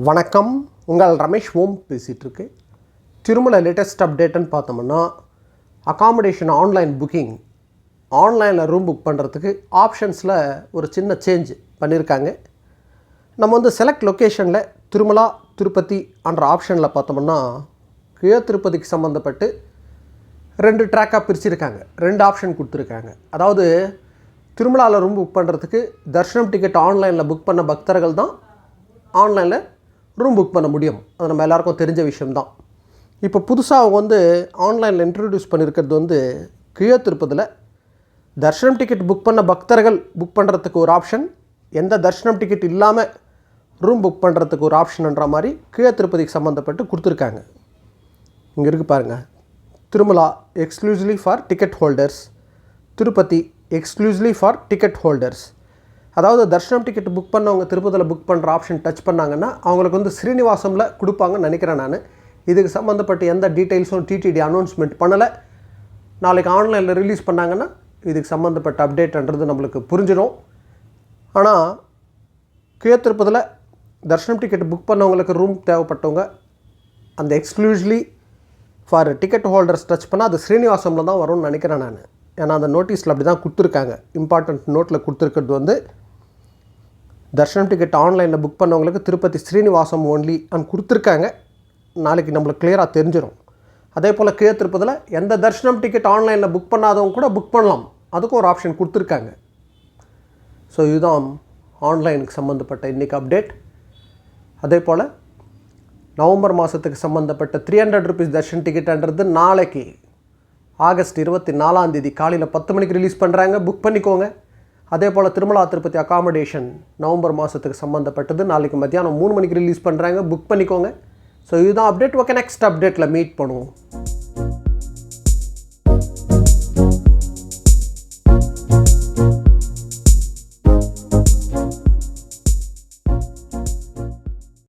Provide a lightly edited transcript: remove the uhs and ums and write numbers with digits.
வணக்கம். உங்கள் ரமேஷ் ஓம் பேசிகிட்ருக்கு. திருமலை லேட்டஸ்ட் அப்டேட்டுன்னு பார்த்தோம்னா, அகாமடேஷன் ஆன்லைன் புக்கிங், ஆன்லைனில் ரூம் புக் பண்ணுறதுக்கு ஆப்ஷன்ஸில் ஒரு சின்ன சேஞ்ச் பண்ணியிருக்காங்க. நம்ம செலக்ட் லொக்கேஷனில் திருமலா திருப்பதி என்ற ஆப்ஷனில் பார்த்தோம்னா, கீழ திருப்பதிக்கு சம்மந்தப்பட்டு 2 ட்ராக்காக பிரிச்சுருக்காங்க. 2 ஆப்ஷன் கொடுத்துருக்காங்க. அதாவது திருமலாவில் ரூம் புக் பண்ணுறதுக்கு தர்ஷனம் டிக்கெட் ஆன்லைனில் புக் பண்ண பக்தர்கள் தான் ஆன்லைனில் ரூம் புக் பண்ண முடியும். அது நம்ம எல்லாருக்கும் தெரிஞ்ச விஷயம்தான். இப்போ புதுசாக அவங்க ஆன்லைனில் இன்ட்ரடியூஸ் பண்ணியிருக்கிறது கீழ திருப்பதியில் தர்ஷனம் டிக்கெட் புக் பண்ண பக்தர்கள் புக் பண்ணுறதுக்கு ஒரு ஆப்ஷன், எந்த தர்ஷனம் டிக்கெட் இல்லாமல் ரூம் புக் பண்ணுறதுக்கு ஒரு ஆப்ஷன்ன்ற மாதிரி கீழ திருப்பதிக்கு சம்மந்தப்பட்டு கொடுத்துருக்காங்க. இங்கே இருக்குது பாருங்கள். Tirumala exclusively for ticket holders, Tirupati exclusively for ticket holders. அதாவது தர்ஷனம் டிக்கெட் புக் பண்ணவங்க திருப்பதியில் புக் பண்ணுற ஆப்ஷன் டச் பண்ணாங்கன்னா அவங்களுக்கு ஸ்ரீனிவாசமில் கொடுப்பாங்கன்னு நினைக்கிறேன் நான். இதுக்கு சம்மந்தப்பட்ட எந்த டீட்டெயில்ஸும் டிடிடி அனௌன்ஸ்மெண்ட் பண்ணலை. நாளைக்கு ஆன்லைனில் ரிலீஸ் பண்ணாங்கன்னா இதுக்கு சம்மந்தப்பட்ட அப்டேட்ன்றது நம்மளுக்கு புரிஞ்சிடும். ஆனால் கீழ திருப்பதியில் தர்ஷனம் டிக்கெட் புக் பண்ணவங்களுக்கு ரூம் தேவைப்பட்டவங்க அந்த exclusively for ticket holders touch பண்ணால் அது ஸ்ரீனிவாசமில் தான் வரும்னு நினைக்கிறேன் நான். ஏன்னா அந்த நோட்டீஸில் அப்படி தான் கொடுத்துருக்காங்க. இம்பார்ட்டண்ட் நோட்டில் கொடுத்துருக்கிறது தர்ஷனம் டிக்கெட் ஆன்லைனில் புக் பண்ணவங்களுக்கு திருப்பதி ஸ்ரீனிவாசம் ஓன்லி அண்ட் கொடுத்துருக்காங்க. நாளைக்கு நம்மளுக்கு கிளியராக தெரிஞ்சிடும். அதே போல் கீழ திருப்பதியில் எந்த தர்ஷனம் டிக்கெட் ஆன்லைனில் புக் பண்ணாதவங்க கூட புக் பண்ணலாம், அதுக்கும் ஒரு ஆப்ஷன் கொடுத்துருக்காங்க. ஸோ இதுதான் ஆன்லைனுக்கு சம்மந்தப்பட்ட இன்றைக்கி அப்டேட். அதே போல் நவம்பர் மாதத்துக்கு சம்மந்தப்பட்ட 300 ரூபீஸ் தர்ஷன் டிக்கெட்டுன்றது நாளைக்கு ஆகஸ்ட் 24 காலையில் 10 மணிக்கு ரிலீஸ் பண்ணுறாங்க. புக் பண்ணிக்கோங்க. அதே போல் திருமலா திருப்பதி அகாமடேஷன் நவம்பர் மாதத்துக்கு சம்மந்தப்பட்டது நாளைக்கு மத்தியானம் 3 மணிக்கு ரிலீஸ் பண்ணுறாங்க. புக் பண்ணிக்கோங்க. ஸோ இதுதான் அப்டேட். ஓகே, நெக்ஸ்ட் அப்டேட்டில் மீட் பண்ணுவோம்.